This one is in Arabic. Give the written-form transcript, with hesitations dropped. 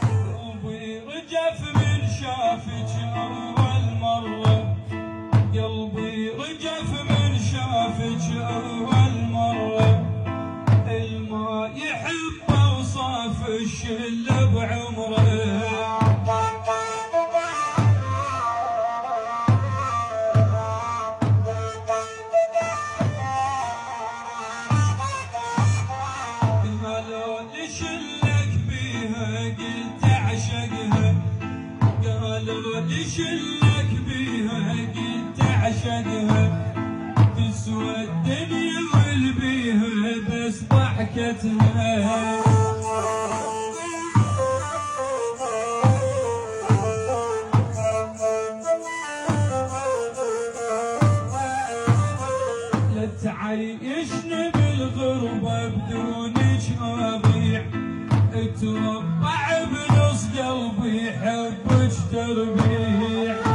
قلبي رجف من شافك أول مرة، قلبي رجف من شافك أول مرة، الما يحب أوصاف الشل بعمره. شلك بيها قلت اعشقها، قالوا لي شلك بيها قلت اعشقها، تسوى الدنيا والبيها بس ضحكتها. لا تعيشني بالغربة بدونك أضيع، اتوقع بنص قلبي حبك تربيع.